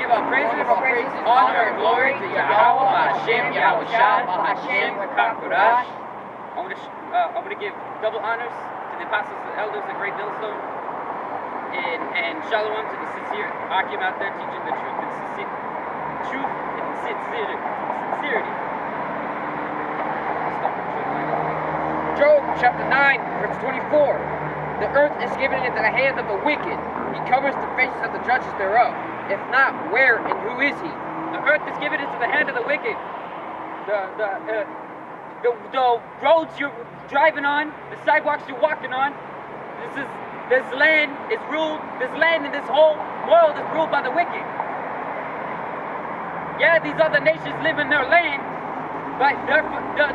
give all praises, honor, and glory to Yahweh, Hashem, Yahweh Shai, Hashem, Kakurash. I'm going to give double honors to the apostles and elders of Great Millstone, and shalom to the sincere Akim out there teaching the truth and sincerity. Job chapter 9, verse 24. The earth is given into the hand of the wicked. He covers the faces of the judges thereof. If not, where and who is he? The earth is given into the hand of the wicked. The roads you're driving on, the sidewalks you're walking on, this land is ruled. This land and this whole world is ruled by the wicked. Yeah, these other nations live in their land, but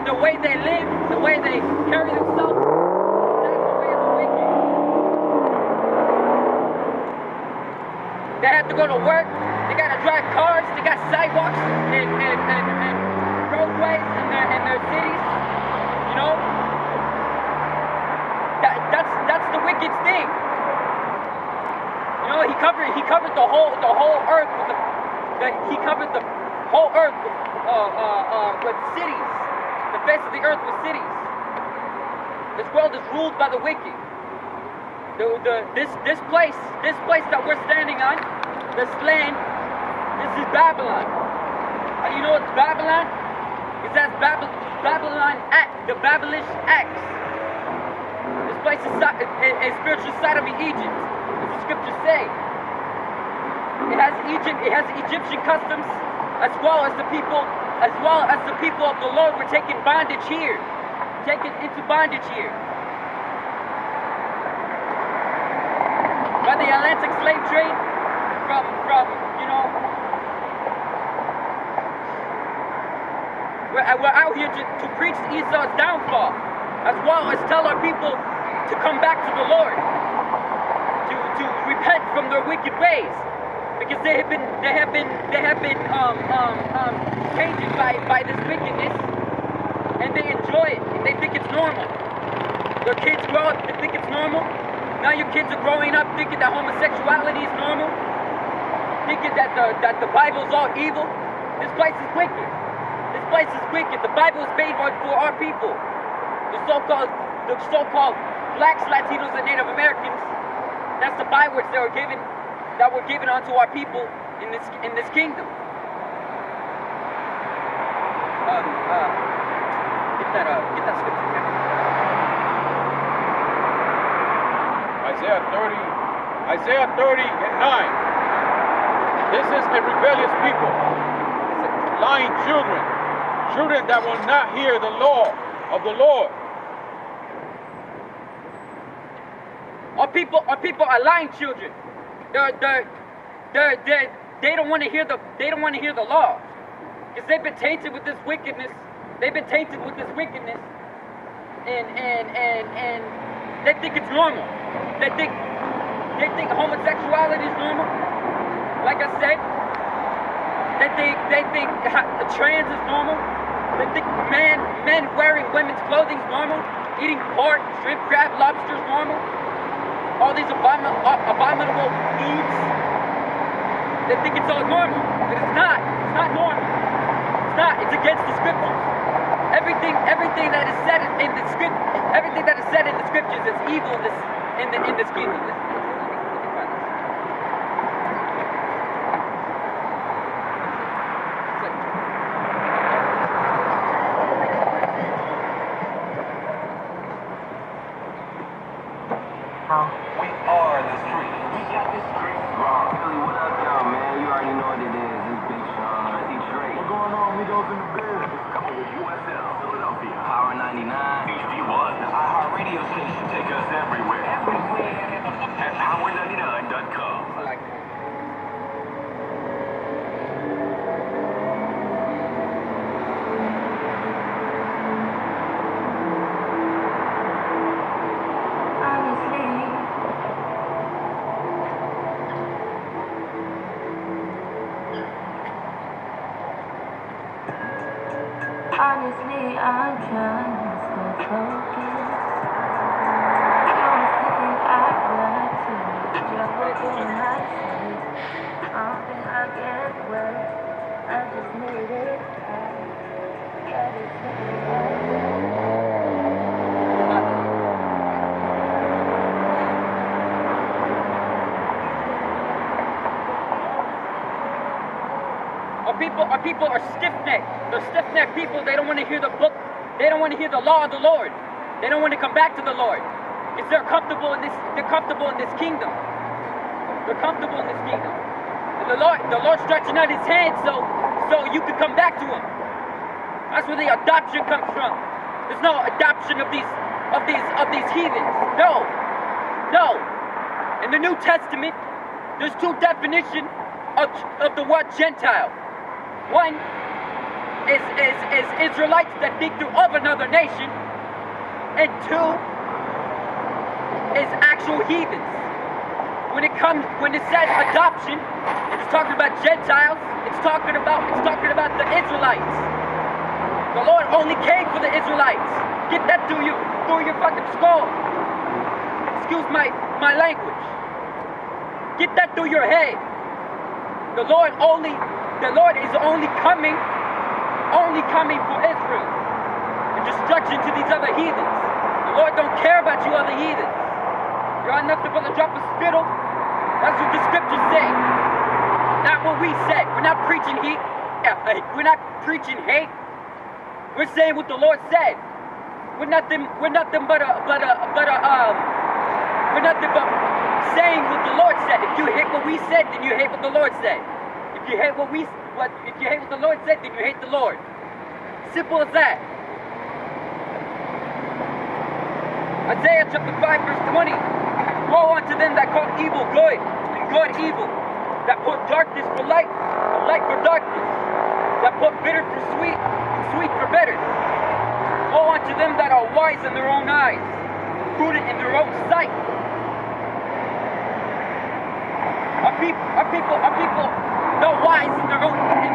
the way they live, the way they carry themselves, that's the way of the wicked. They have to go to work. They gotta drive cars. They got sidewalks and roadways in their cities. You know, that's the wicked thing. You know, he covered the whole earth with he covered the whole earth with cities. The face of the earth with cities. This world is ruled by the wicked. This place that we're standing on, this land, this is Babylon. How do you know it's Babylon? Because that's Babylon Act, the Babylonish acts. This place is a spiritual sodomy Egypt, as the scriptures say. It has Egyptian customs, as well as the people of the Lord were taken bondage here, taken into bondage here. By the Atlantic slave trade, from you know, we're out here to preach Esau's downfall, as well as tell our people to come back to the Lord, to repent from their wicked ways. Because they have been tainted by this wickedness, and they enjoy it, and they think it's normal. Their kids grow up, they think it's normal. Now your kids are growing up thinking that homosexuality is normal, thinking that the Bible is all evil. This place is wicked. This place is wicked. The Bible is made for our people, the so-called blacks, Latinos, and Native Americans. That's the bywords that were given unto our people in this kingdom. Get that scripture here. Isaiah 30 and 9. This is a rebellious people, lying children that will not hear the law of the Lord. Our people are lying children. They don't want to hear the law, because they've been tainted with this wickedness. And they think it's normal. They think homosexuality is normal. Like I said, they think trans is normal. They think men wearing women's clothing is normal. Eating pork, shrimp, crab, lobster is normal. All these abominable foods. They think it's all normal, but it's not. It's not normal. It's not. It's against the scriptures. Everything that is said in the script, everything that is said in the scriptures is evil in this kingdom. We are the street. We got this street wrong. Billy, what up, y'all, man? You already know what it is. It's Big Sean. Detroit. What's going on? Migos in the building. Coming with USL, Philadelphia. Power 99. Pt.1. The iHeartRadio station. Take us everywhere. At power99.com. I like that. Honestly, I'm trying to stay focused. Don't think I got to juggle in my sleep. I don't think I I get wet. I just need it. Let it Our people are stiff-necked. They're stiff-necked people. They don't want to hear the book. They don't want to hear the law of the Lord. They don't want to come back to the Lord. Because they're comfortable in this kingdom. They're comfortable in this kingdom. And the Lord's stretching out his hand so you can come back to him. That's where the adoption comes from. There's no adoption of these heathens. No. In the New Testament, there's two definitions of the word Gentile. One is Israelites that think they're of another nation, and two is actual heathens. When it says adoption, it's talking about Gentiles. It's talking about the Israelites. The Lord only came for the Israelites. Get that through your fucking skull. Excuse my language. Get that through your head. The Lord is only coming for Israel. And destruction to these other heathens. The Lord don't care about you other heathens. You're nothing but a drop of spittle. That's what the scriptures say. Not what we said. We're not preaching heat. We're not preaching hate. We're saying what the Lord said. We're nothing but saying what the Lord said. If you hate what we said, then you hate what the Lord said. If you hate what the Lord said, then you hate the Lord. Simple as that. Isaiah chapter 5 verse 20. Woe unto them that call evil good and good evil, that put darkness for light and light for darkness, that put bitter for sweet and sweet for bitter. Woe unto them that are wise in their own eyes, prudent in their own sight. Our people, not wise in their own eyes,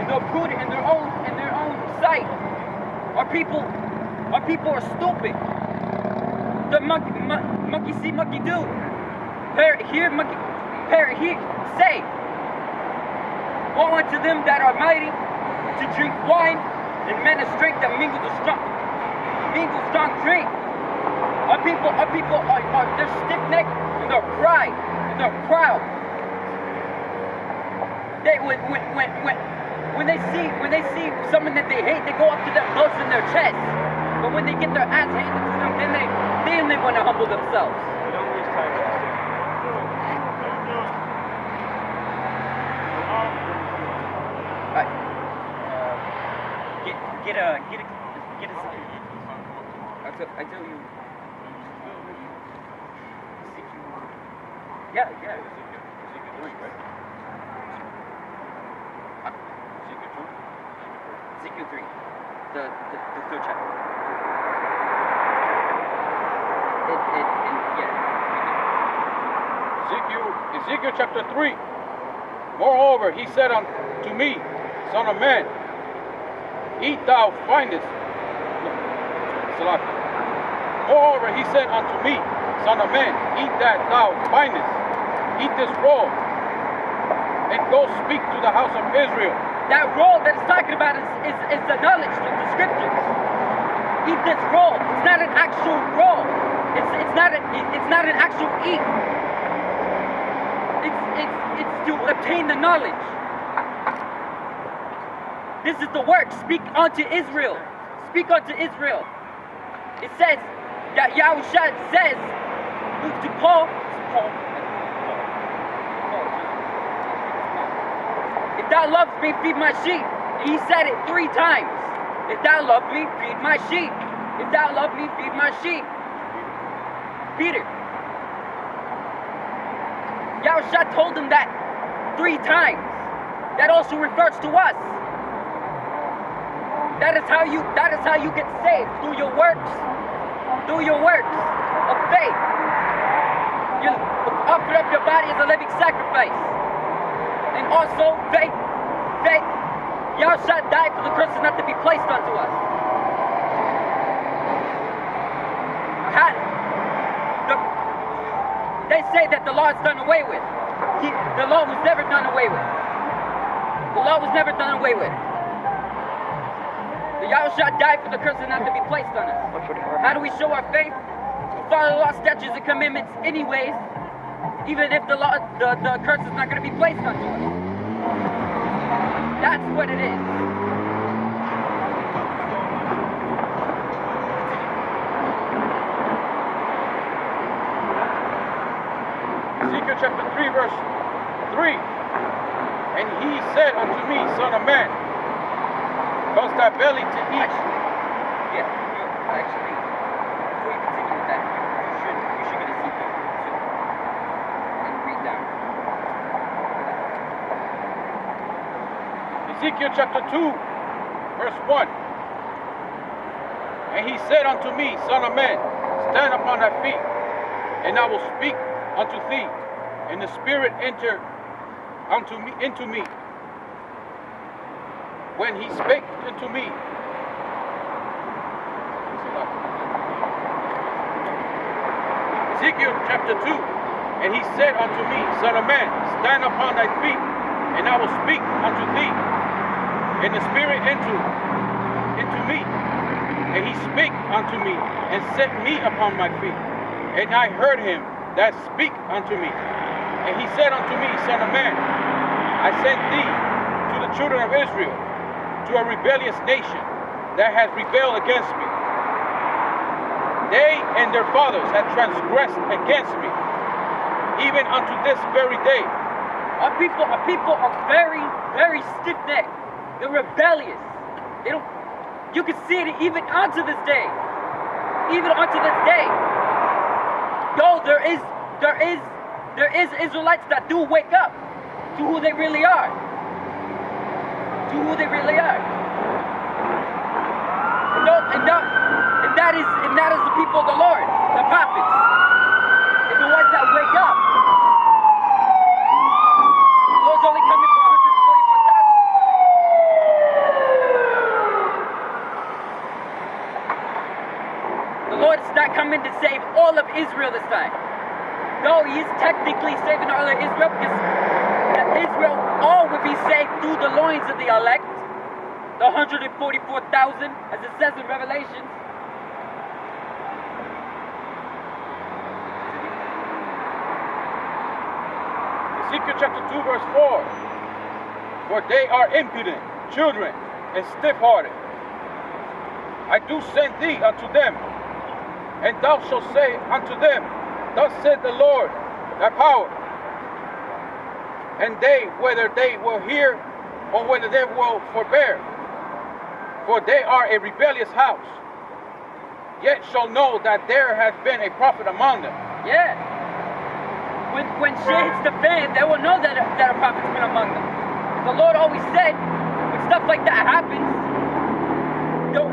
and they're prudent in their own sight. Our people are stupid. The monkey see, monkey do. Parrot hear, say. Woe unto them that are mighty to drink wine, and men of strength that mingle strong drink. Our people are they're stiff-necked and they're proud. When they see someone that they hate, they go up to them, boast in their chest. But when they get their ass handed to them, then they want to humble themselves. Don't waste time. Alright. Get a. I tell you. Yeah. Ezekiel 3, right? Ezekiel 3, the third chapter. Ezekiel chapter 3. Moreover, he said unto me, Son of man, eat thou findest. Moreover, he said unto me, Son of man, eat that thou findest. Eat this roll, and go speak to the house of Israel. That roll that it's talking about is the knowledge, the scriptures. Eat this roll. It's not an actual roll. It's not an actual eat. It's to obtain the knowledge. This is the work. Speak unto Israel. Speak unto Israel. It says that Yahushua says to Paul. If thou lovest me, feed my sheep. He said it 3 times. If thou love me, feed my sheep. If thou love me, feed my sheep. Peter. Yahushua told him that 3 times. That also refers to us. That is how you get saved, through your works. Through your works of faith. You offer up your body as a living sacrifice. And also faith. Yahushua died for the curses not to be placed unto us. They they say that the law is done away with. The law was never done away with. The law was never done away with. The Yahushua died for the curses not to be placed on us. How do we show our faith? We follow the law, statutes, and commandments anyways, even if the curse is not going to be placed onto us. That's what it is. Ezekiel chapter 3, verse 3. And he said unto me, Son of man, cause thy belly to eat. Actually, before you continue with that, you should get Ezekiel 2 and read down. Ezekiel chapter 2, verse 1. And he said unto me, Son of man, stand upon thy feet, and I will speak unto thee, and the Spirit enter into me. When he spake unto me, Ezekiel chapter 2, and he said unto me, Son of man, stand upon thy feet, and I will speak unto thee, and the Spirit enter into me. And he spake unto me, and set me upon my feet. And I heard him that speak unto me. And he said unto me, Son of man, I sent thee to the children of Israel, to a rebellious nation that has rebelled against me. They and their fathers have transgressed against me, even unto this very day. Our people are very, very stiff-necked. They're rebellious. They don't. You can see it even unto this day. Even unto this day. Though there is Israelites that do wake up to who they really are. To who they really are. And that is the people of the Lord, the prophets. And the ones that wake up. The Lord's only coming for 144,000. The Lord is not coming to save all of Israel this time. Though he is technically saving all of Israel, because Israel all would be saved through the loins of the elect, the 144,000, as it says in Revelation. Ezekiel chapter 2, verse 4. For they are impudent children and stiff-hearted. I do send thee unto them, and thou shalt say unto them, Thus said the Lord, thy power. And they, whether they will hear or whether they will forbear, for they are a rebellious house, yet shall know that there has been a prophet among them. Yeah. When shit hits the fan, they will know that a prophet's been among them. The Lord always said, when stuff like that happens,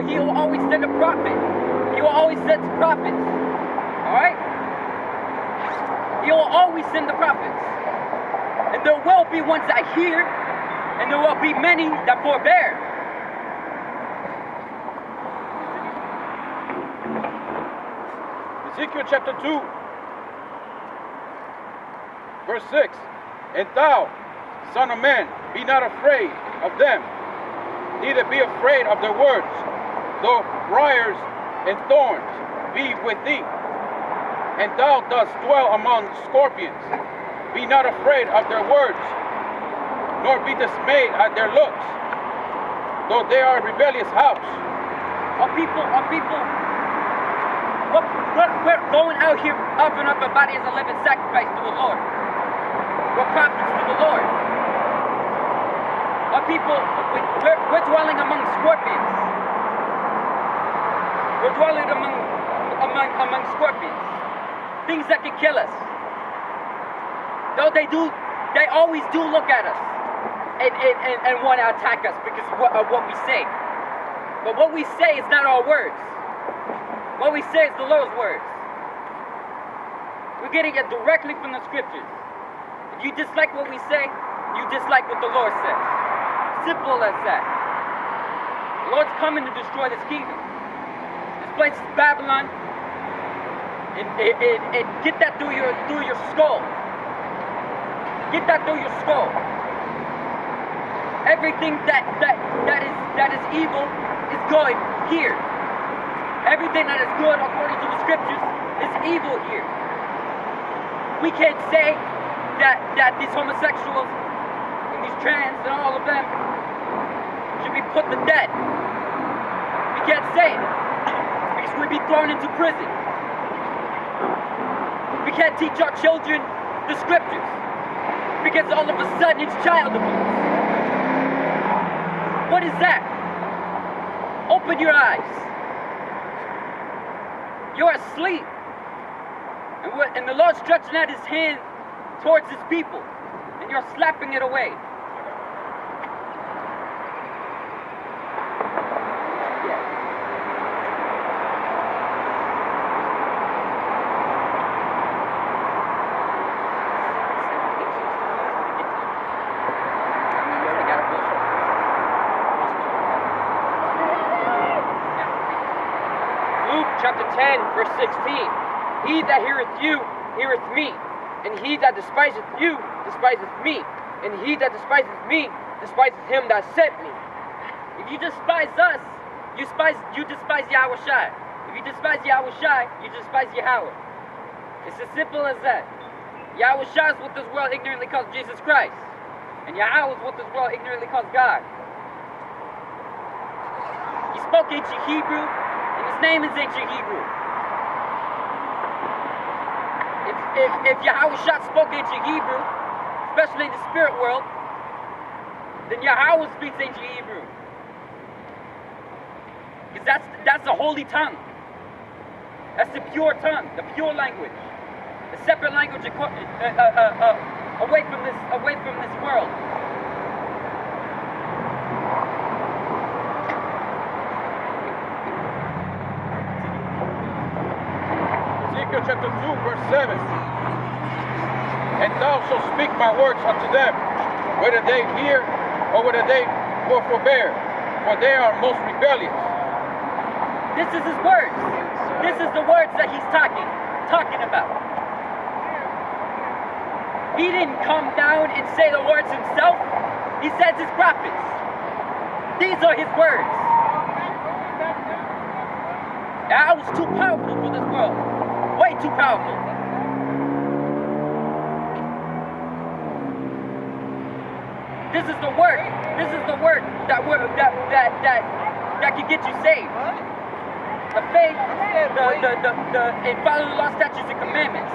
he will always send a prophet. He will always send prophets. Alright? He will always send the prophets. And there will be ones that hear, and there will be many that forbear. Ezekiel chapter 2, verse 6. And thou, son of man, be not afraid of them, neither be afraid of their words, though briars and thorns be with thee, and thou dost dwell among scorpions. Be not afraid of their words, nor be dismayed at their looks, though they are a rebellious house. Our people, we're going out here offering up our body as a living sacrifice to the Lord. We're prophets to the Lord. Our people, we're dwelling among scorpions. We're dwelling among scorpions. Things that can kill us. Though they always do look at us and want to attack us because of what we say. But what we say is not our words. What we say is the Lord's words. We're getting it directly from the scriptures. If you dislike what we say, you dislike what the Lord says. Simple as that. The Lord's coming to destroy this kingdom. This place is Babylon. And get that through your skull. Get that through your skull. Everything that is evil is good here. Everything that is good according to the scriptures is evil here. We can't say that these homosexuals and these trans and all of them should be put to death. We can't say it because we'd be thrown into prison. We can't teach our children the scriptures because all of a sudden it's child abuse. What is that? Open your eyes. You're asleep. And the Lord's stretching out his hand towards his people, and you're slapping it away. Luke chapter 10, verse 16. He that heareth you, heareth me. And he that despiseth you, despiseth me. And he that despiseth me, despiseth him that sent me. If you despise us, you despise Yahweh Shai. If you despise Yahweh Shai, you despise Yahweh. It's as simple as that. Yahweh Shai is what this world ignorantly calls Jesus Christ. And Yahweh is what this world ignorantly calls God. He spoke ancient Hebrew, and his name is ancient Hebrew. If Yahweh Shai spoke ancient Hebrew, especially in the spirit world, then Yahweh speaks ancient Hebrew. Because that's the holy tongue. That's the pure tongue, the pure language. The separate language away from this world. Ezekiel chapter 2, verse 7. And thou shalt speak my words unto them, whether they hear or whether they will forbear, for they are most rebellious. This is his words. This is the words that he's talking about. He didn't come down and say the words himself. He sends his prophets. These are his words. I was too powerful for this world. Way too powerful. This is the word. This is the word that can get you saved. The faith, and follow the law, statutes, and commandments.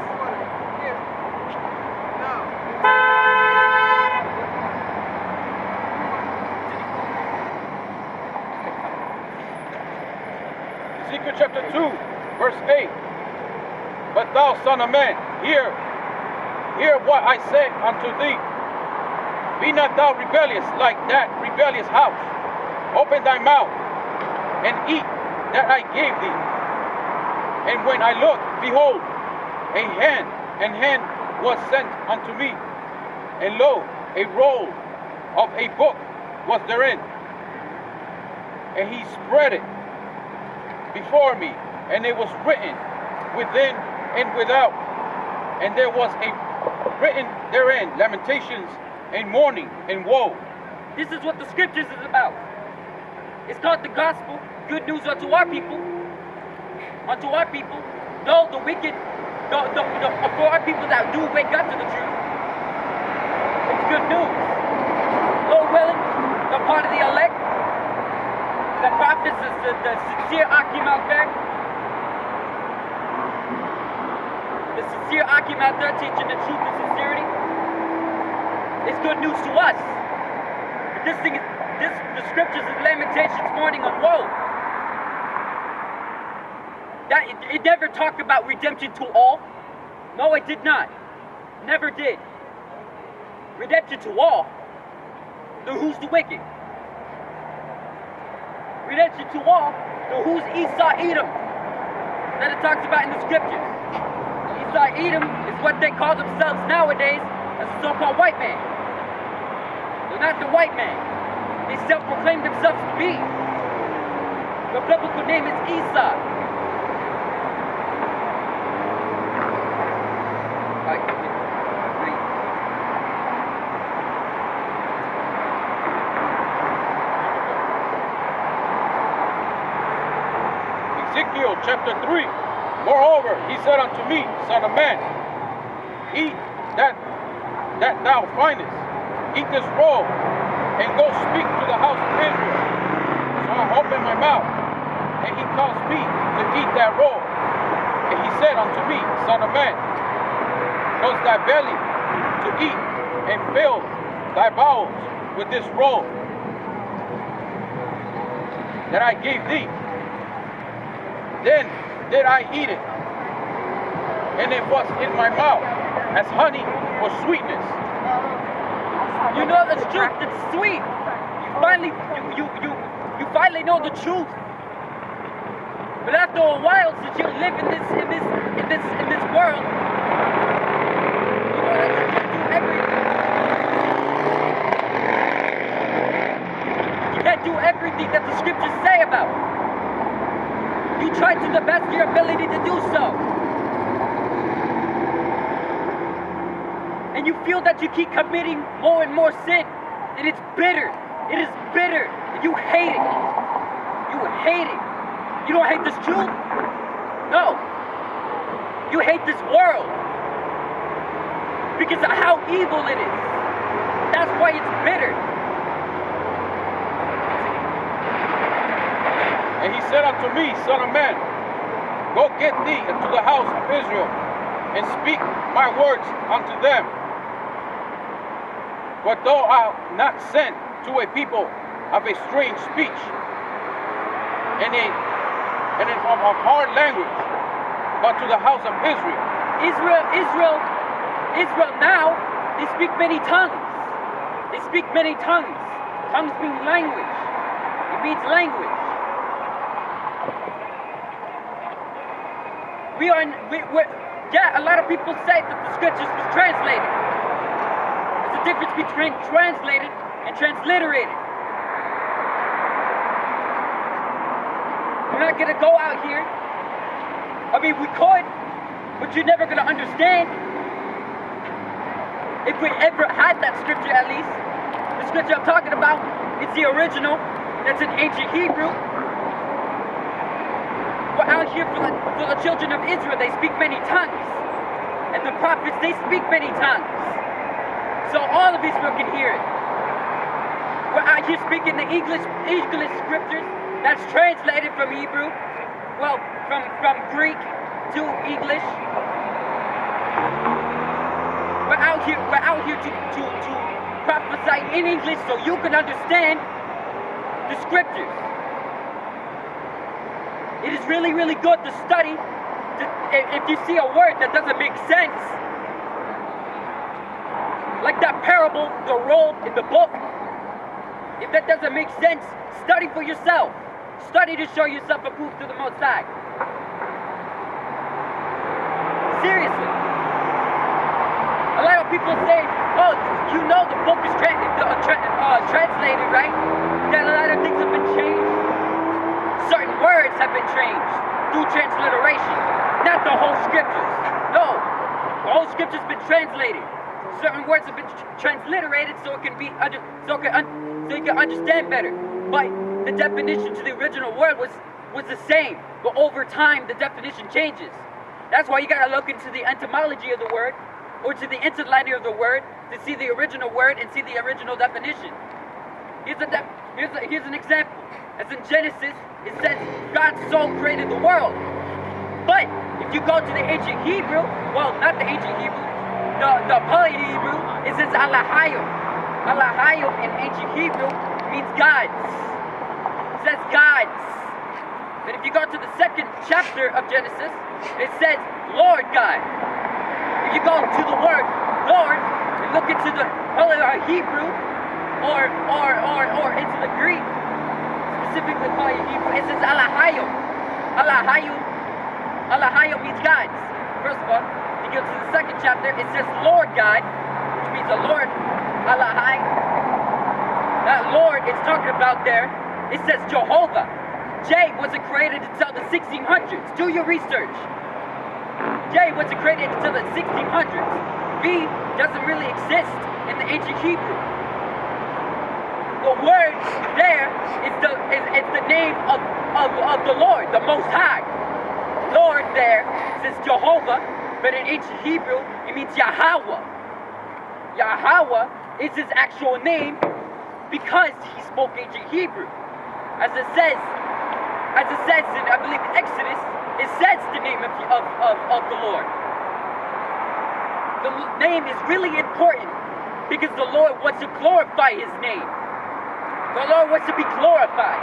Ezekiel chapter 2, verse 8. But thou, son of man, hear what I say unto thee. Be not thou rebellious like that rebellious house. Open thy mouth and eat that I gave thee. And when I looked, behold, a hand was sent unto me. And lo, a roll of a book was therein. And he spread it before me, and it was written within and without. And there was a written therein lamentations and mourning and woe. This is what the scriptures is about. It's called the gospel, good news unto our people. Unto our people, though the wicked, for our people that do wake up to the truth, it's good news. Lord willing, the part of the elect, the prophets, the sincere Akim out there, the sincere Akim out there teaching the truth and sincerity, it's good news to us. But the scriptures is lamentations, mourning, and woe. That it never talked about redemption to all. No, it did not. Never did. Redemption to all. Then who's the wicked? Redemption to all. Then who's Esau, Edom? That it talks about in the scriptures. Esau, Edom is what they call themselves nowadays as a so-called white man. They're not the white man. They self-proclaim themselves to be. The biblical name is Esau. chapter 3. Moreover, he said unto me, Son of man, eat that thou findest, eat this roll, and go speak to the house of Israel. So I opened my mouth, and he caused me to eat that roll. And he said unto me, Son of man, cause thy belly to eat, and fill thy bowels with this roll that I gave thee. Then did I eat it, and it was in my mouth as honey for sweetness. You know the truth, it's sweet. You finally know the truth. But after a while, since you live in this world, you know that you can't do everything. You can't do everything that the scriptures say about. You try to the best of your ability to do so. And you feel that you keep committing more and more sin. And it's bitter. It is bitter. And you hate it. You hate it. You don't hate this truth? No. You hate this world. Because of how evil it is. That's why it's bitter. And he said unto me, Son of man, go get thee into the house of Israel, and speak my words unto them. But thou art not sent to a people of a strange speech, and of a hard language, but to the house of Israel. Israel now, they speak many tongues. They speak many tongues. Tongues mean language. It means language. A lot of people say that the scriptures was translated. There's a difference between translated and transliterated. We're not gonna go out here. I mean, we could, but you're never gonna understand. If we ever had that scripture, at least, the scripture I'm talking about, it's the original. That's in ancient Hebrew. We're out here for the children of Israel. They speak many tongues. And the prophets, they speak many tongues. So all of Israel can hear it. We're out here speaking the English scriptures. That's translated from Hebrew. Well, from Greek to English. We're out here to prophesy in English so you can understand the scriptures. It is really, really good to study. If you see a word that doesn't make sense, like that parable, the roll in the book, if that doesn't make sense, study for yourself. Study to show yourself approved to the Most High. Seriously. A lot of people say, oh, you know the book is translated, right? That a lot of things have been changed. Certain words have been changed through transliteration, not the whole scriptures. No, the whole scripture's been translated. Certain words have been transliterated so it can be so you can understand better. But the definition to the original word was the same. But over time, the definition changes. That's why you gotta look into the etymology of the word, or to the interlinear of the word, to see the original word and see the original definition. Here's an example. As in Genesis, it says God so created the world. But if you go to the ancient Hebrew, well, not the ancient Hebrew, the poly-Hebrew, it says Allahayim. Allahayim in ancient Hebrew means gods. It says gods. But if you go to the second chapter of Genesis, it says Lord God. If you go to the word Lord and look into the Hebrew or into the Greek, specifically Hebrew, it says Allahayim. Allahayim means gods. First of all, if you go to the second chapter, it says Lord God, which means the Lord, Allahai. That Lord it's talking about there, it says Jehovah. J wasn't created until the 1600s. Do your research. J wasn't created until the 1600s. V doesn't really exist in the ancient Hebrew. The word there is the name of the Lord, the Most High. Lord there says Jehovah, but in ancient Hebrew it means Yahweh. Yahweh is his actual name because he spoke ancient Hebrew. As it says in, I believe, Exodus, it says the name of the Lord. The name is really important because the Lord wants to glorify his name. The Lord wants to be glorified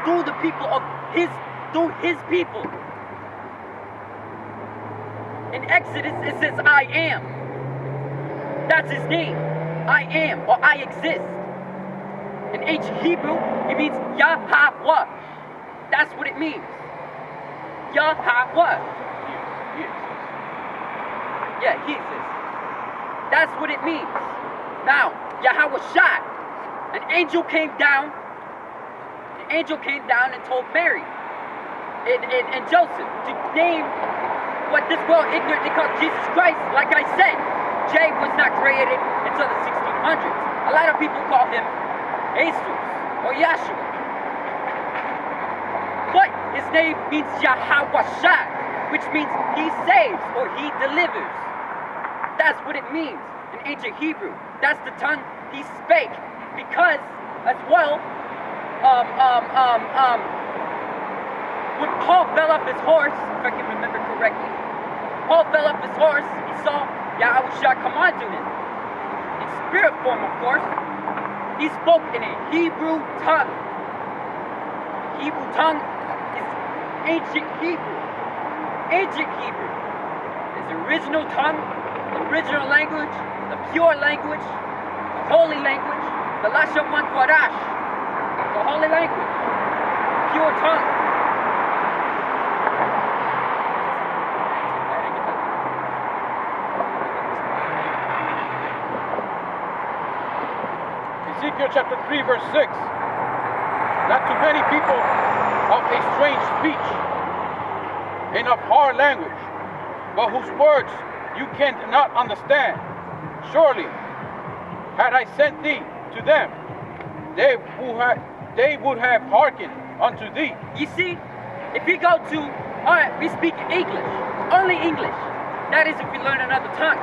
through the people of through his people. In Exodus, it says, I am. That's his name. I am, or I exist. In ancient Hebrew, it means Yahweh. That's what it means. Yahweh. Yeah, he exists. That's what it means. Now, Yahweh Shai, an angel came down. An angel came down and told Mary and Joseph to name what this world ignorantly calls Jesus Christ. Like I said, J was not created until the 1600s. A lot of people call him Jesus or Yahshua. But his name means Yahweh Shai, which means he saves or he delivers. That's what it means in ancient Hebrew. That's the tongue he spake. Because, as well, when Paul fell off his horse, if I can remember correctly, Paul fell off his horse, he saw Yahweh Shai come onto him. In spirit form, of course. He spoke in a Hebrew tongue. Hebrew tongue is ancient Hebrew. Ancient Hebrew is the original tongue, the original language, the pure language, the holy language, the Lashon Kodash, the holy language, pure tongue. Ezekiel chapter 3, verse 6. Not too many people of a strange speech and of hard language, but whose words you cannot understand. Surely, had I sent thee to them, they would have hearkened unto thee. You see, if we go to, alright, we speak English, only English. That is if we learn another tongue.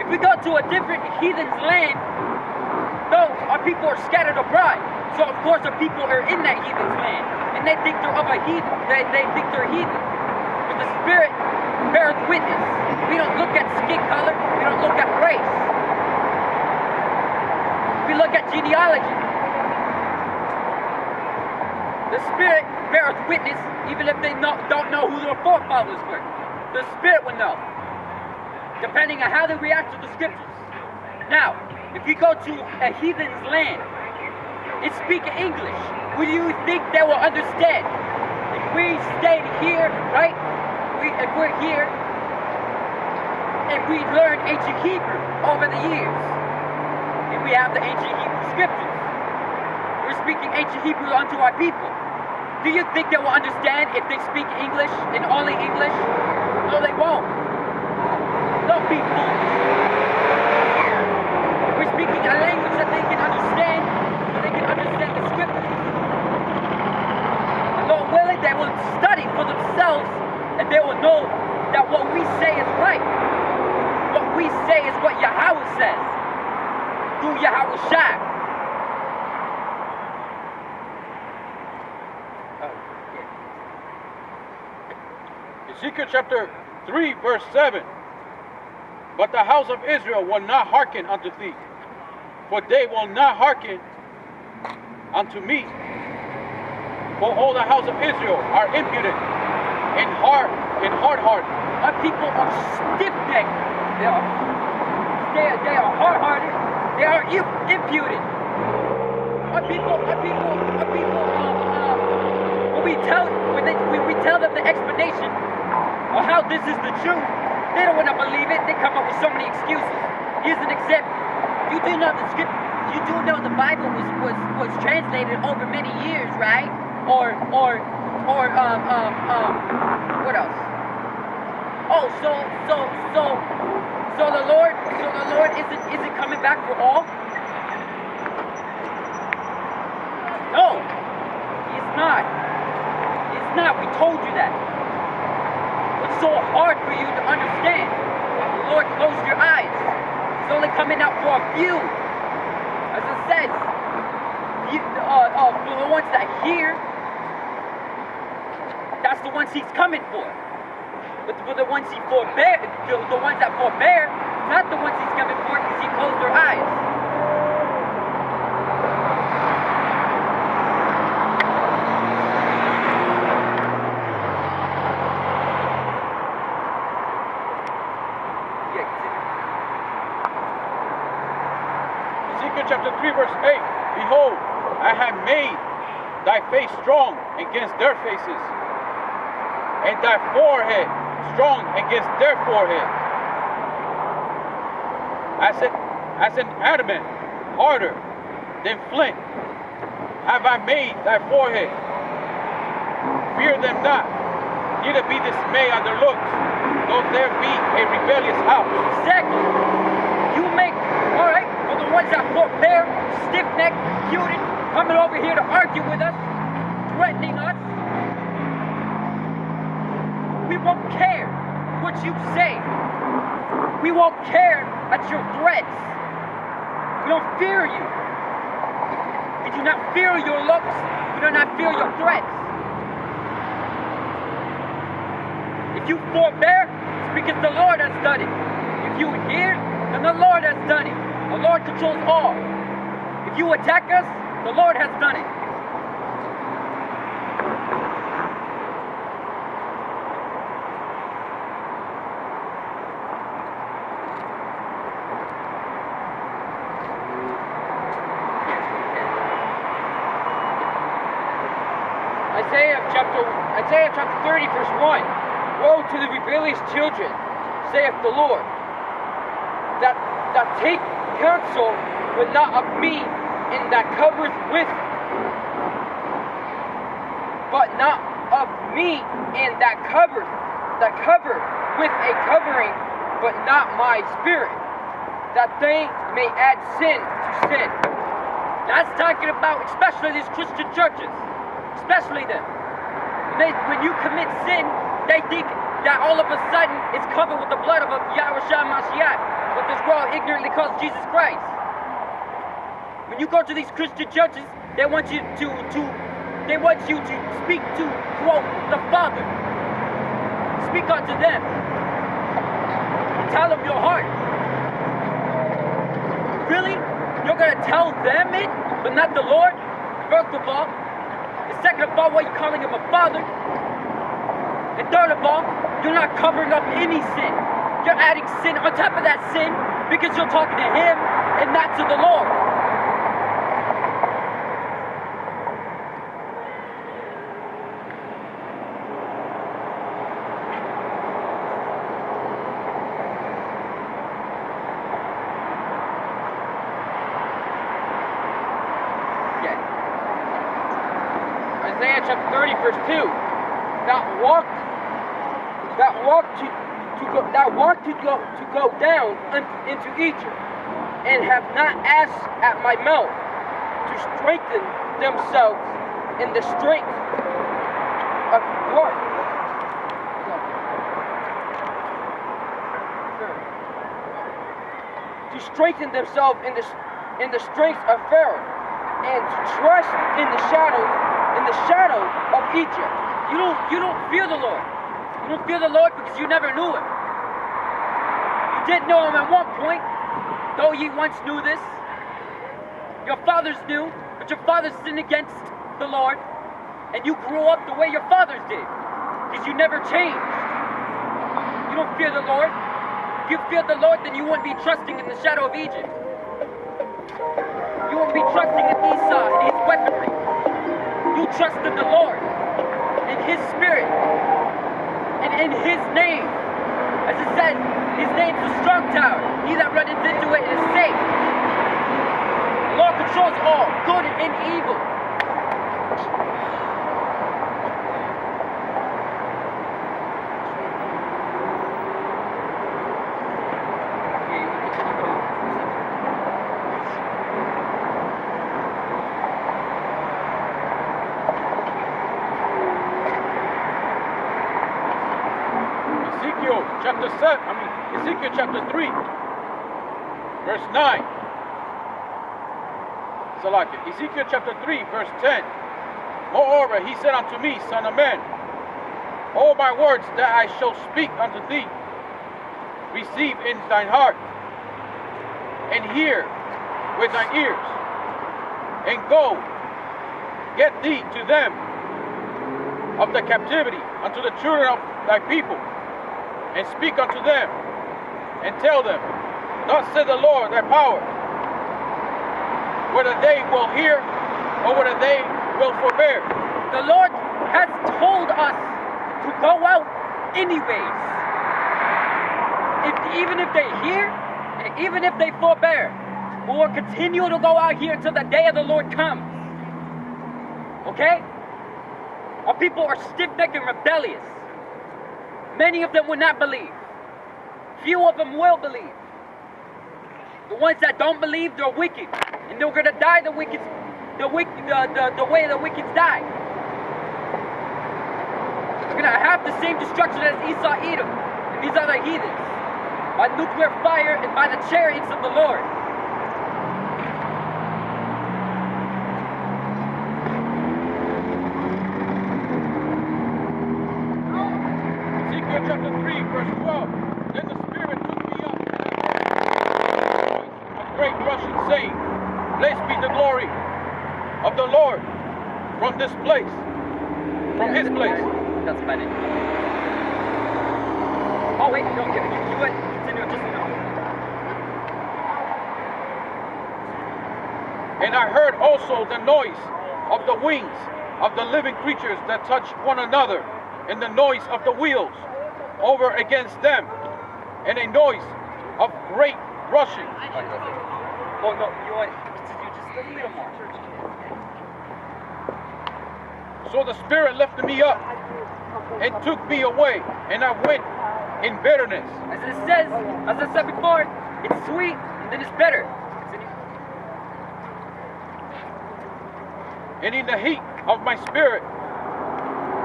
If we go to a different heathen's land, no, our people are scattered abroad. So of course our people are in that heathen's land. And they think they're of a heathen. They think they're heathen. But the Spirit bears witness. We don't look at skin color. We don't look at race. We look at genealogy. The Spirit bears witness even if they don't know who their forefathers were. The Spirit will know. Depending on how they react to the scriptures. Now, if you go to a heathen's land, it's speaking English. What do you think they will understand? If we stayed here, right? If we're here, and we learn ancient Hebrew over the years, and we have the ancient Hebrew scriptures, we're speaking ancient Hebrew unto our people. Do you think they will understand if they speak English and only English? No, they won't. No, people. We're speaking a language that they can understand, so they can understand the scriptures. And Lord willing, they will study for themselves, and they will know that what we say is right. What we say is what Yahweh says, through Yahweh Shai. Ezekiel chapter 3, verse 7. But the house of Israel will not hearken unto thee, for they will not hearken unto me. For all the house of Israel are impudent and hard-hearted. Our people are stiff-necked. They are hard-hearted. They are impudent. Our people. When we tell them the explanation of how this is the truth, they don't want to believe it. They come up with so many excuses. Here's an example. You do know the script. You do know the Bible was translated over many years, right? Or what else? Oh, so the Lord isn't coming back for all? No, He's not. He's not. We told you that. so hard for you to understand. The Lord closed your eyes. He's only coming out for a few. As it says, for the ones that hear, that's the ones he's coming for. But for the ones he forbear, the ones that forbear, not the ones he's coming for because he closed their eyes. Ezekiel chapter 3 verse 8. Behold, I have made thy face strong against their faces, and thy forehead strong against their forehead. As an adamant, harder than flint, have I made thy forehead. Fear them not, neither be dismayed at their looks, though there be a rebellious house. Exactly. You make, alright, for the ones that forbear, stiff-necked, cuted, coming over here to argue with us, threatening us. We won't care what you say. We won't care at your threats. We don't fear you. We do not fear your looks. We do not fear your threats. If you forbear, it's because the Lord has done it. If you hear, then the Lord has done it. The Lord controls all. If you attack us, the Lord has done it. Isaiah chapter 30 verse 1. Woe to the rebellious children, saith the Lord, that take counsel, but not of me, and that covereth with, but not of me, and that cover with a covering, but not my spirit, that they may add sin to sin. That's talking about especially these Christian churches, especially them. When you commit sin, they think that all of a sudden it's covered with the blood of Yahushua Mashiach, but this world ignorantly calls Jesus Christ. When you go to these Christian churches, they want you to speak to, quote, the Father. Speak unto them. Tell them your heart. Really? You're gonna tell them it, but not the Lord? First of all. Second of all, why are you calling him a father? And third of all, you're not covering up any sin. You're adding sin on top of that sin because you're talking to him and not to the Lord. Isaiah chapter 30 verse 2. That walked to go down into Egypt, and have not asked at my mouth to strengthen themselves in the strength of what? To strengthen themselves in the strength of Pharaoh, and to trust in the shadow of Egypt. You don't fear the Lord. You don't fear the Lord because you never knew him. You didn't know him at one point, though ye once knew this. Your fathers knew, but your fathers sinned against the Lord, and you grew up the way your fathers did, because you never changed. You don't fear the Lord. If you feared the Lord, then you wouldn't be trusting in the shadow of Egypt. You wouldn't be trusting in Esau and his weaponry. You trust in the Lord, in his spirit, and in his name. As it says, his name is a strong tower. He that runneth into it is safe. The Lord controls all, good and evil. Ezekiel chapter 3, verse 9. Ezekiel chapter 3, verse 10. Moreover, he said unto me, Son of man, all my words that I shall speak unto thee, receive in thine heart, and hear with thine ears, and go, get thee to them of the captivity unto the children of thy people, and speak unto them, and tell them, thus said the Lord thy power, whether they will hear or whether they will forbear. The Lord has told us to go out anyways. Even if they hear, and even if they forbear, we will continue to go out here until the day of the Lord comes. Okay? Our people are stiff-necked and rebellious. Many of them will not believe. Few of them will believe. The ones that don't believe, they're wicked, and they're gonna die the way the wicked die. They're gonna have the same destruction as Esau, Edom, and these other heathens, by nuclear fire and by the chariots of the Lord. Ezekiel chapter 3, verse 12. Then the Spirit took me up, and a great rushing, saying, Blessed be the glory of the Lord from this place, from his place. That's about it. Oh wait, don't give it. You went. Continue just now. And I heard also the noise of the wings of the living creatures that touch one another, and the noise of the wheels over against them, and a noise of great rushing. Oh no, you want continue just a little more. So the Spirit lifted me up and took me away, and I went in bitterness. As it says, as I said before, it's sweet and then it's bitter. And in the heat of my spirit,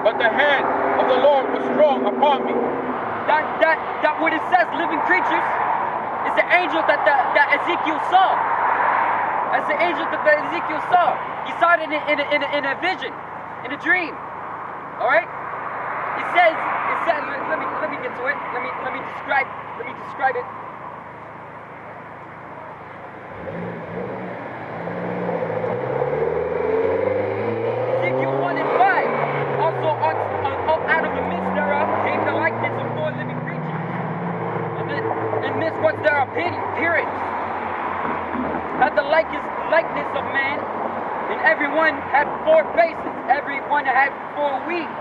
but the hand of the Lord was strong upon me. That what it says, living creatures, is the angel that Ezekiel saw. That's the angel that Ezekiel saw. He saw it in a vision, in a dream. All right. It says. Let me get to it. Let me describe it. Ezekiel 1 and 5. Also out of the midst thereof came the likeness of 4 living creatures. And this was their appearance. Had the likeness of man, and everyone had 4 faces. Everyone had 4 wings.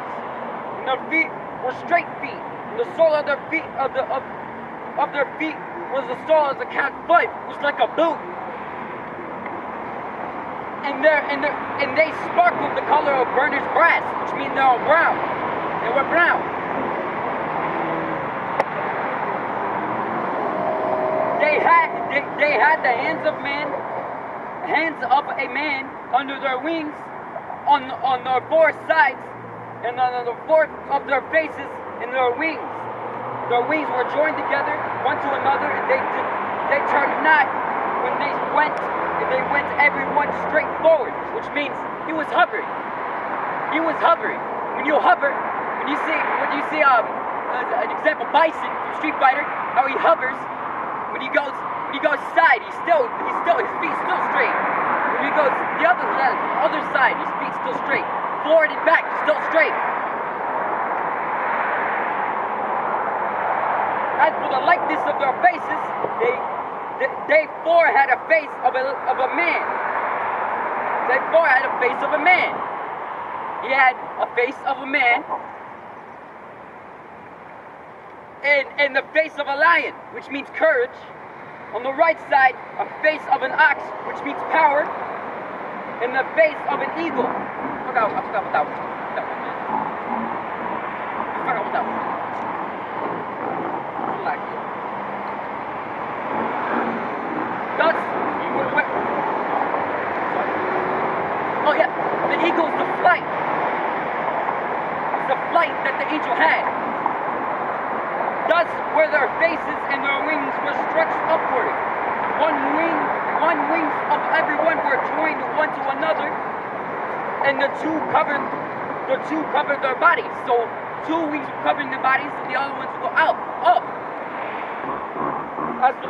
And their feet were straight feet. And the sole of their feet of their feet was the sole of the cat's foot. It was like a boot. And they sparkled the color of burnished brass, which means they were brown. They were brown. They had the hands of a man under their wings, on their 4 sides, and on the 4th of their faces and their wings. Their wings were joined together one to another, and they turned not when they went. And they went everyone straight forward, which means he was hovering. He was hovering. When you hover, when you see an example, Bison from Street Fighter, how he hovers. When he goes side, his feet still straight. When he goes the other side, his feet still straight. Forward and back, still straight. As for the likeness of their faces, they 4 had a face of a man. They 4 had a face of a man. He had a face of a man and the face of a lion, which means courage. On the right side, a face of an ox, which means power, and the face of an eagle. I forgot what that was. I forgot what that was. Thus, oh yeah, the eagle is the flight. It's the flight that the angel had. Thus, where their faces and their wings were stretched upward. One wings of everyone were joined one to another, and the two covered their bodies. So two wings were covering their bodies, and the other ones would go up. As for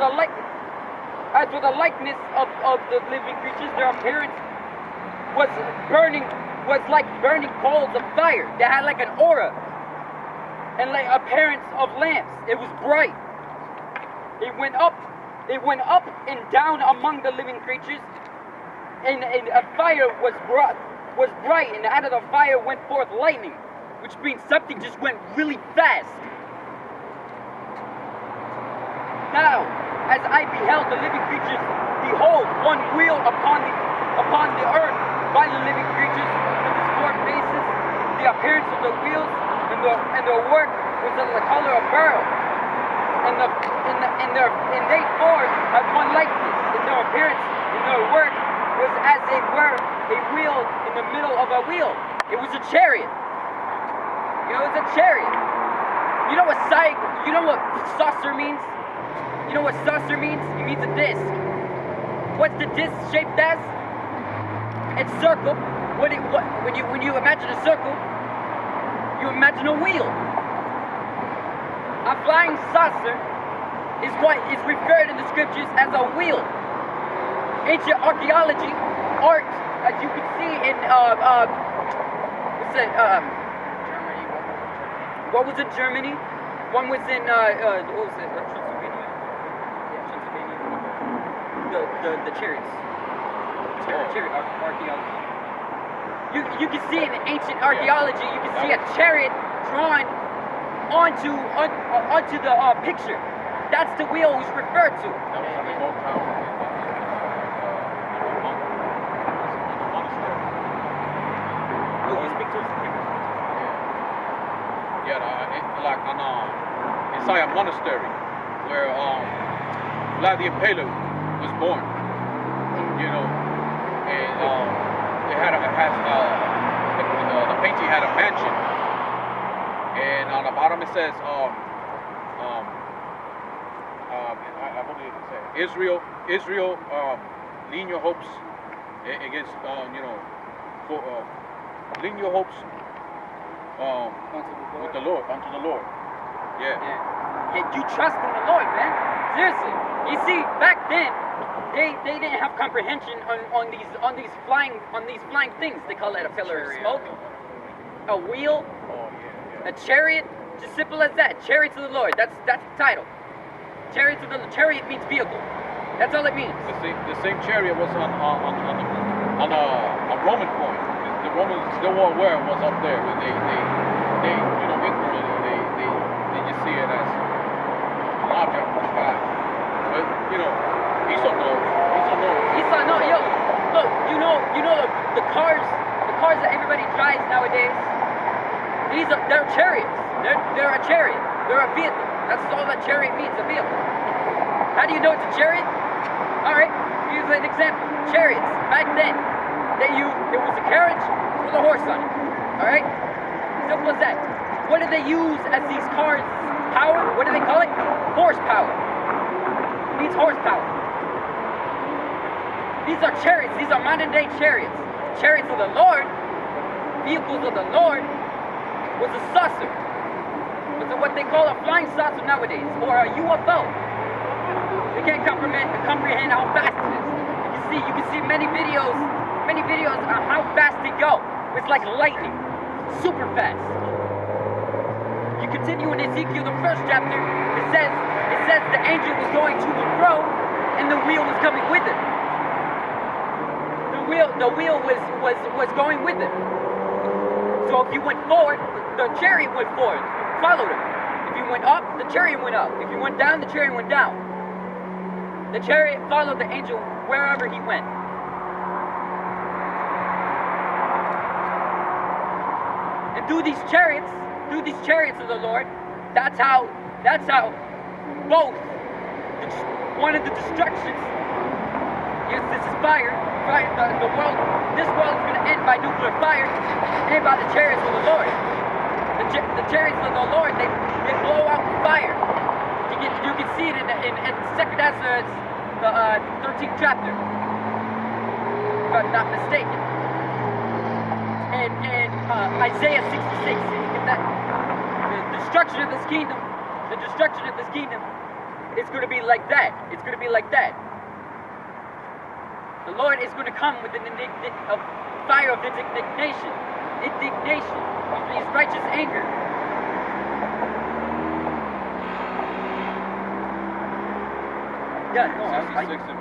the likeness of the living creatures, their appearance was like burning coals of fire. They had like an aura and like appearance of lamps. It was bright. It went up and down among the living creatures, and a fire was bright, and out of the fire went forth lightning, which means something just went really fast. Now, as I beheld the living creatures, behold, one wheel upon the earth by the living creatures with its four faces. The appearance of the wheels and their work was of the color of beryl. And they four had one likeness. In their appearance, in their work, was as it were a wheel in the middle of a wheel. It was a chariot. It was a chariot. You know what saucer means? You know what saucer means? It means a disc. What's the disc shaped as? It's circle. When you imagine a circle, you imagine a wheel. A flying saucer is what is referred in the scriptures as a wheel. Ancient archaeology, art, as you can see in Germany. What was in Germany? One was in what was it? Transylvania. Yeah, Transylvania. The chariots. Chariot archaeology. You can see in ancient archaeology, you can see a chariot drawn onto the picture. That's the wheel it was referred to. That was a remote town. You speak to us? Yeah, like inside a monastery where Vlad the Impaler was born. You know, and the painting had a mansion, and on the bottom it says I believe it says Israel lean your hopes against lean your hopes with the Lord unto the Lord. Yeah. You trust in the Lord, man. Seriously. You see, back then they didn't have comprehension on these flying things. They call it a pillar of smoke, a wheel, a chariot. Just simple as that. Chariot to the Lord. That's the title. Chariot means vehicle. That's all it means. The same chariot was on a Roman coin. The Romans still were aware it was up there. They ignorantly they just see it as an object from the sky. But Esau knows. Esau knows. Yo, look, you know the cars that everybody drives nowadays. They're chariots. They're a chariot. They're a vehicle. That's all that chariot means, a vehicle. How do you know it's a chariot? Alright, here's an example. Chariots, back then, it was a carriage with a horse on it. Alright? Simple as that. What do they use as these cars' power? What do they call it? Horsepower. It means horsepower. These are chariots. These are modern day chariots. Chariots of the Lord, vehicles of the Lord, was a saucer. Was what they call a flying saucer nowadays, or a UFO. They can't comprehend how fast it is. You can see many videos on how fast they go. It's like lightning, super fast. You continue in Ezekiel, the first chapter. It says the angel was going to and fro, and the wheel was coming with it. The wheel was going with it. So if you went forward, the chariot went forward, followed him. If you went up, the chariot went up. If you went down, the chariot went down. The chariot followed the angel wherever he went. And through these chariots of the Lord, that's how both one of the destructions. Yes, this is fire. This world is going to end by nuclear fire and by the chariots of the Lord. The chariots of the Lord, they blow out fire. second Ezra, it's the 13th chapter, if I'm not mistaken. And Isaiah 66, you get that? The destruction of this kingdom, it's going to be like that. It's going to be like that. The Lord is going to come with a fire of indignation, his righteous anger. Yeah, no,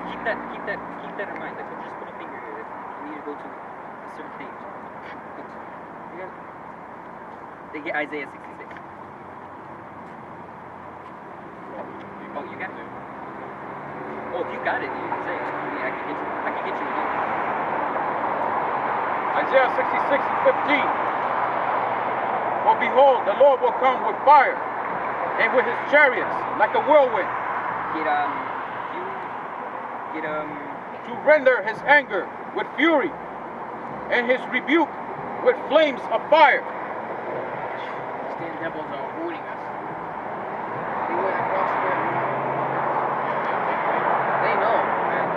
keep that in mind. Like, just put a finger here. You need to go to a certain page. They get Isaiah 66. Oh, you got it. Oh, if you got it, you can say it. I can get you. Isaiah 66 and 15. For behold, the Lord will come with fire, and with his chariots like a whirlwind. To render his anger with fury, and his rebuke with flames of fire. These damn devils are avoiding us. They went across there. They know, man.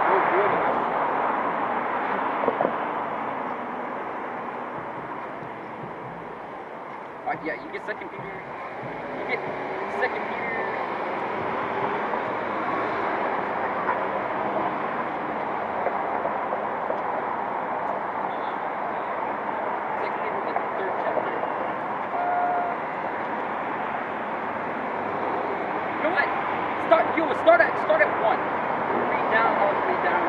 They're avoiding us. Yeah, you get 2 Peter. You get 2 Peter. Start at 1. Read down all the way down.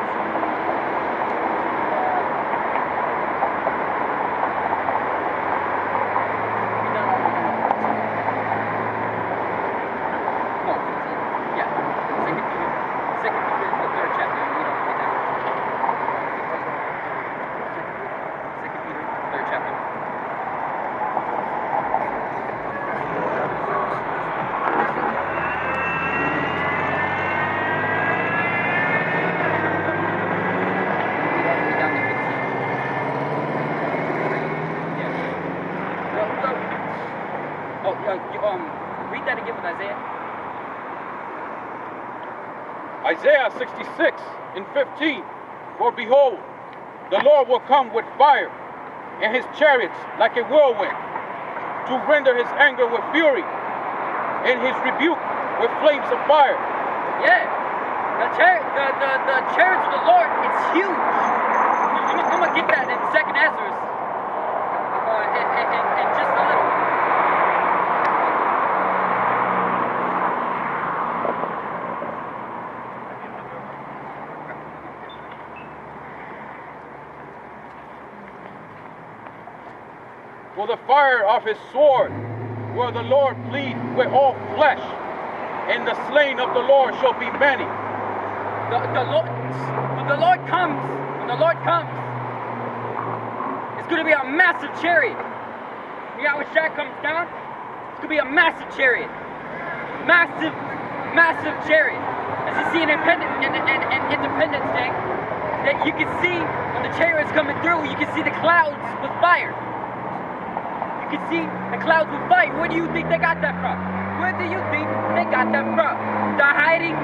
No, 15. Yeah. 2 Peter, the 3rd chapter. Read all the way down. 2 Peter, 3rd chapter. Read that again with Isaiah. Isaiah 66 and 15. For behold, the Lord will come with fire, and his chariots like a whirlwind, to render his anger with fury, and his rebuke with flames of fire. Yeah, the chariots of the Lord, it's huge. I'm gonna get that in 2nd Ezra, in just a little. For the fire of his sword will the Lord plead with all flesh, and the slain of the Lord shall be many. When the Lord comes, it's going to be a massive chariot. When Yahweh comes down, it's going to be a massive chariot. Massive chariot. As you see in Independence Day, that you can see when the chariot's coming through, you can see the clouds with fire. You can see the clouds with fire. Where do you think they got that from? Where do you think they got that from? They're hiding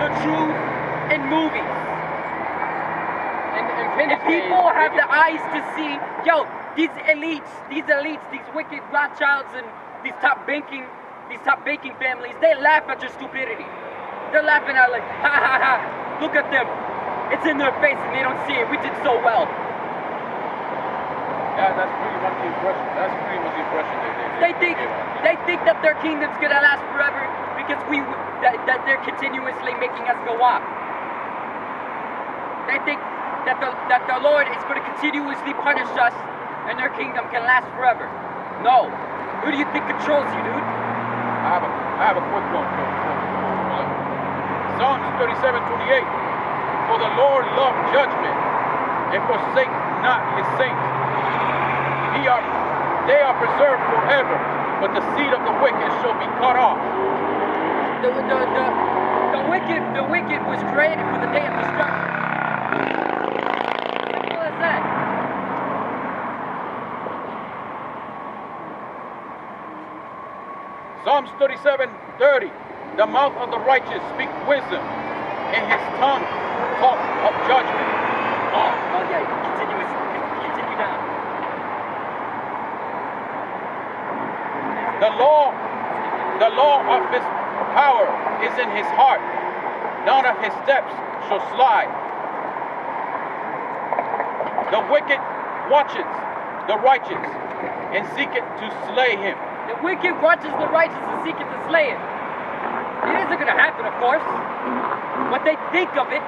the truth in movies. And people have the eyes to see, yo, these elites, these wicked Rothschilds and these top banking families, they laugh at your stupidity. They're laughing at like, ha ha ha, look at them. It's in their face and they don't see it. We did so well. Yeah, that's pretty much the impression. They think that their kingdom's gonna last forever because that they're continuously making us go up. They think that the Lord is going to continuously punish us and their kingdom can last forever. No. Who do you think controls you, dude? I have a quick one. Psalms 37:28. For the Lord loved judgment and forsake not his saints. They are preserved forever, but the seed of the wicked shall be cut off. The wicked was created for the day of destruction. Simple as that. Psalms 37:30. The mouth of the righteous speak wisdom, and his tongue talk of judgment. Oh yeah, continue down. The law of his power is in his heart. None of his steps shall slide. The wicked watches the righteous and seeketh to slay him. The wicked watches the righteous and seeketh to slay him. It isn't going to happen, of course. But they think of it.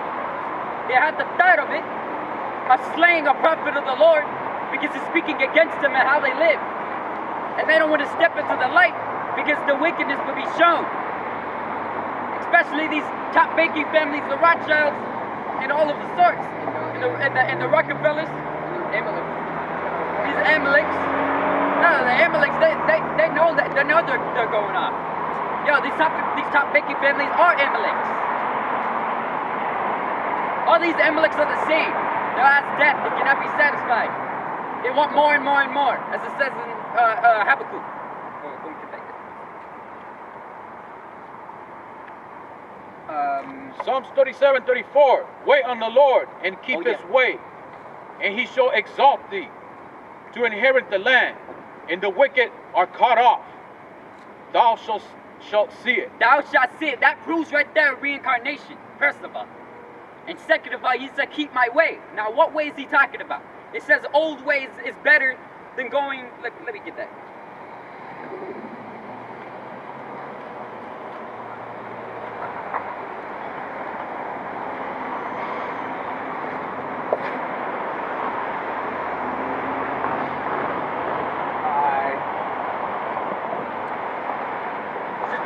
They have the thought of it, of slaying a prophet of the Lord because he's speaking against them and how they live. And they don't want to step into the light because the wickedness will be shown. Especially these top banking families, the Rothschilds, and all of the sorts, and the Rockefellers, these Amaleks. No, the Amaleks, they know that they're going off. Yo, these top banking families are Amaleks. All these Amaleks are the same. They're as death. They cannot be satisfied. They want more and more and more, as it says in Habakkuk. Psalms 37:34. Wait on the Lord and keep his way, and he shall exalt thee to inherit the land, and the wicked are cut off. Thou shalt see it. Thou shalt see it. That proves right there reincarnation, first of all. And second of all, he said, keep my way. Now, what way is he talking about? It says old ways is better than going... Let me get that.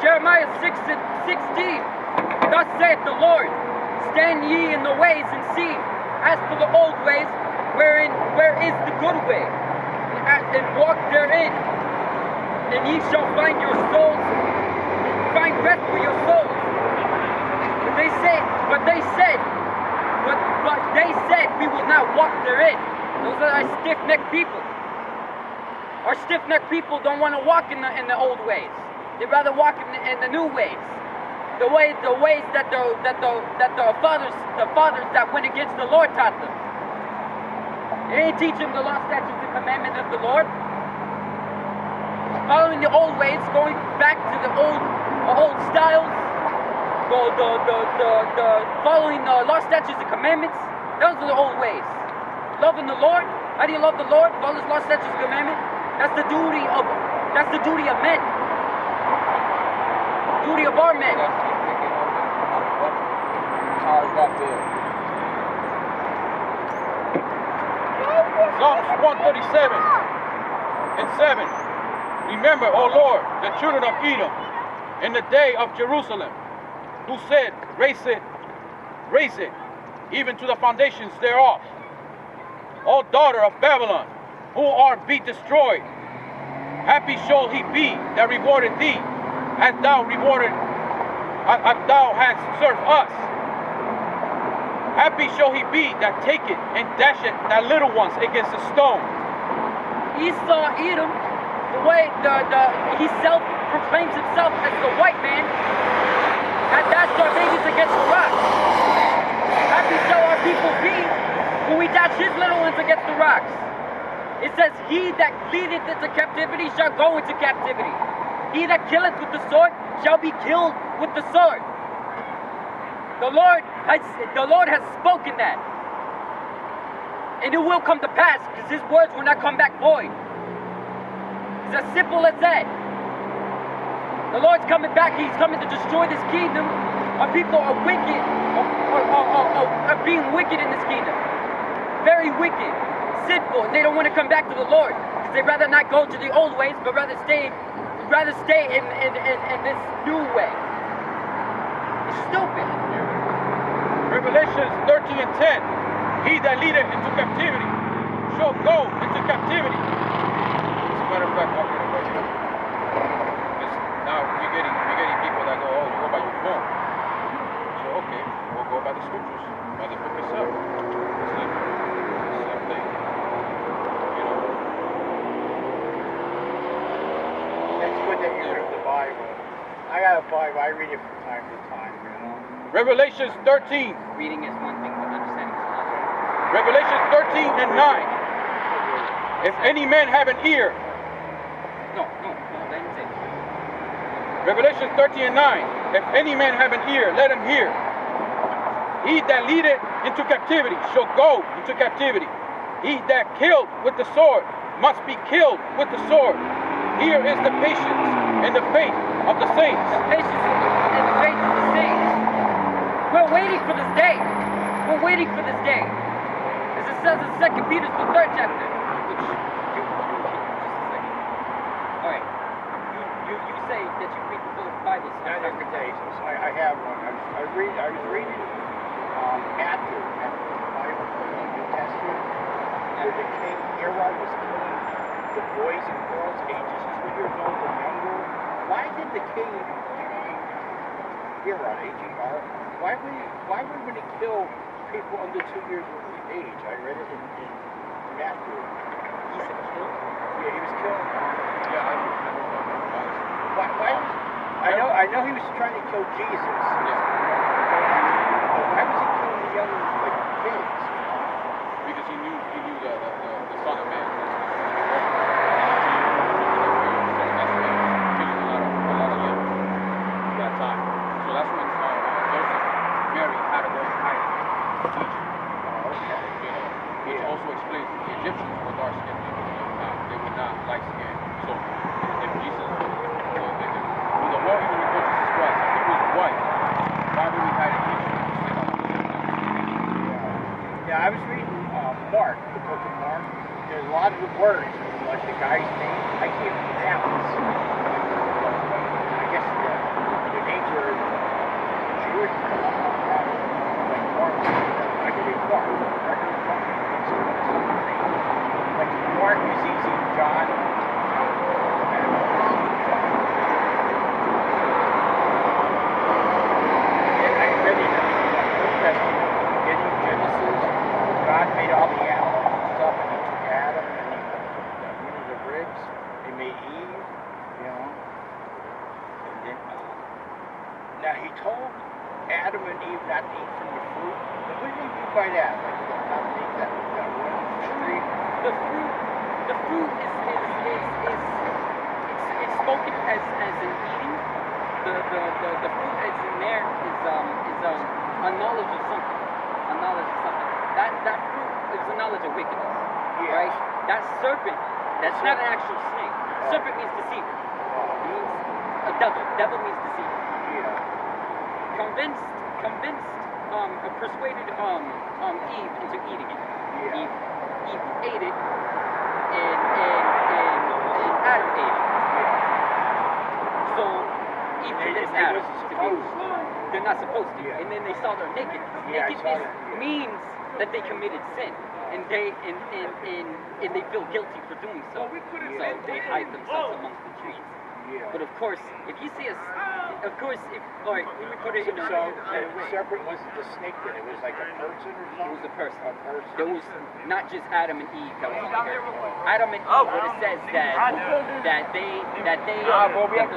Jeremiah 6:16. Thus saith the Lord, stand ye in the ways and see. As for the old ways, where is the good way? And walk therein. And ye shall find your souls, find rest for your souls. But they said, we will not walk therein. Those are our stiff-necked people. Our stiff-necked people don't want to walk in the old ways. They'd rather walk in the new ways. The ways that the fathers that went against the Lord taught them. They didn't teach them the law, statutes, and commandments of the Lord. Following the old ways, going back to the old styles, following the law, statutes, and commandments. Those are the old ways. Loving the Lord. How do you love the Lord? Follow His law, statutes, and commandments. That's the duty of men. Duty of our men. Psalms 137:7. Remember, O Lord, the children of Edom, in the day of Jerusalem, who said, raise it, even to the foundations thereof. O daughter of Babylon, who art be destroyed. Happy shall he be that rewarded thee, as thou hast served us. Happy shall he be that taketh and dasheth thy little ones against a stone. Esau, Edom, the way he proclaims himself as the white man, had dashed our babies against the rocks. Happy shall our people be when we dash his little ones against the rocks. It says, he that leadeth into captivity shall go into captivity. He that killeth with the sword shall be killed with the sword. The Lord has spoken that. And it will come to pass, because his words will not come back void. It's as simple as that. The Lord's coming back. He's coming to destroy this kingdom. Our people are wicked, are being wicked in this kingdom. Very wicked, sinful, and they don't want to come back to the Lord. Because they'd rather not go to the old ways, but rather stay in this new way. It's stupid. Revelations 13:10. He that leadeth into captivity shall go into captivity. As a matter of fact, I'm going to write it up. Because now we're getting people that go, oh, you go by your phone. So okay, we'll go by the scriptures, by the book itself. Same thing. You know. It's good that you read the Bible. I got a Bible. I read it from time to time, you know. Revelations 13. Reading is one thing, but understanding is another. Revelations 13 and 9. If any man have an ear. No, they didn't say that. Revelation 13 and 9. If any man have an ear, let him hear. He that leadeth into captivity shall go into captivity. He that killed with the sword must be killed with the sword. Here is the patience and the faith of the saints. The patience and the faith of the saints. We're waiting for this day. We're waiting for this day. As it says in 2 Peter, the 3rd chapter. Which, just a second. Alright. You say that you read the book of the Bible. So Not every day. So I have one. I was reading Matthew, the Bible, the New Testament, where the king Herod was killing the boys and girls ages 2 years old and younger. Why did the king Herod, H-E-R, why would he kill people under 2 years of age? I read it in Matthew. He said kill? Yeah, he was killing. Yeah, I remember. I know he was trying to kill Jesus. Why was he killing the young kids? Because he knew the Son of Man. Killing a lot of young at that time. So that's when Joseph, Mary had to go and hide in Egypt. Which also explains the Egyptians were dark skinned people. They were not light skinned. So if Jesus, the war even before Jesus Christ, if he was white, why would he hide in Egypt? Yeah, I was reading Mark, the book of Mark. There's a lot of the words, like the guy's name, I can't pronounce. I guess the names are Jewish. Like Mark, I can read Mark. Like Mark is easy, John. God made all the animals and stuff, and he took Adam and he used the ribs. He made Eve, you know. And then, now he told Adam and Eve not to eat from the fruit. But what do you mean by that? Like, not to eat that tree? The fruit is spoken as in eating. The fruit as in there is a knowledge of something. A knowledge of something. That fruit is a knowledge of wickedness, right? That serpent, that's not an actual snake. Serpent means deceiver. It means a devil. Devil means deceiver. Persuaded Eve into eating it. Eve ate it, and Adam ate it. So Eve convinced Adam to be. They're not supposed to. And then they saw their nakedness. Nakedness means that they committed sin, and they feel guilty for doing so. So they hide themselves amongst the trees. But of course, if you see all right, let me put it in a the serpent wasn't the snake then, it was like a person or something? It was a person. There was not just Adam and Eve that was on the earth. Adam and Eve, what it says that the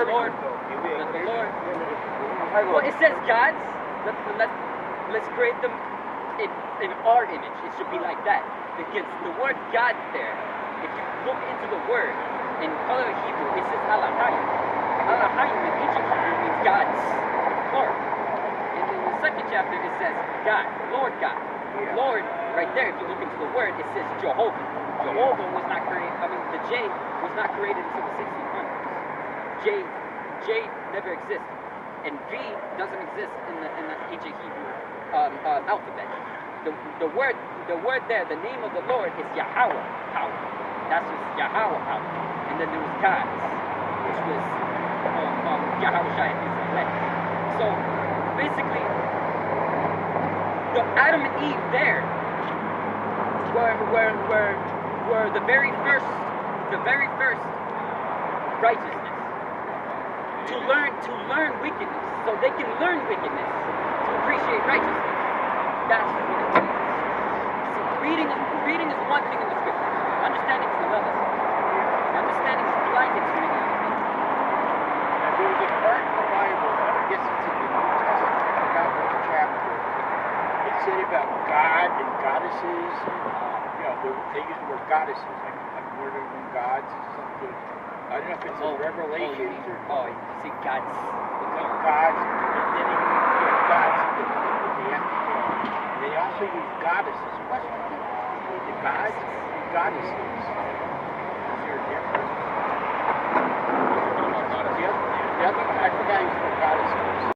Lord. Well, it says God's. Let's create them in our image. It should be like that. Because the word God there, if you look into the word in color Hebrew, it says Elohim. Elohim in ancient Hebrew means God's Lord. And in the 2nd chapter it says God, Lord God. Lord, right there, if you look into the word, it says Jehovah. Jehovah was not created, the J was not created until the 1600s. J never existed. And V doesn't exist in the ancient Hebrew alphabet. The word there, the name of the Lord is Yahweh. That's just Yahweh. And then there was God's, which was Yahweh Shai Israel. So basically, the Adam and Eve there were the very first righteousness. To learn wickedness, so they can learn wickedness to appreciate righteousness. That's what it is. See, reading is one thing in the scripture. Understanding is another. Understanding is blinded to many other things. And there was a part in the Bible said about God and goddesses, and, you know, they use the word goddesses, like more than one gods. Something. I don't know if it's in Revelations or you say gods. gods, and then they use gods. And they also use goddesses. What? The gods and goddesses. Is there a difference? The other one, I forgot he was for goddesses.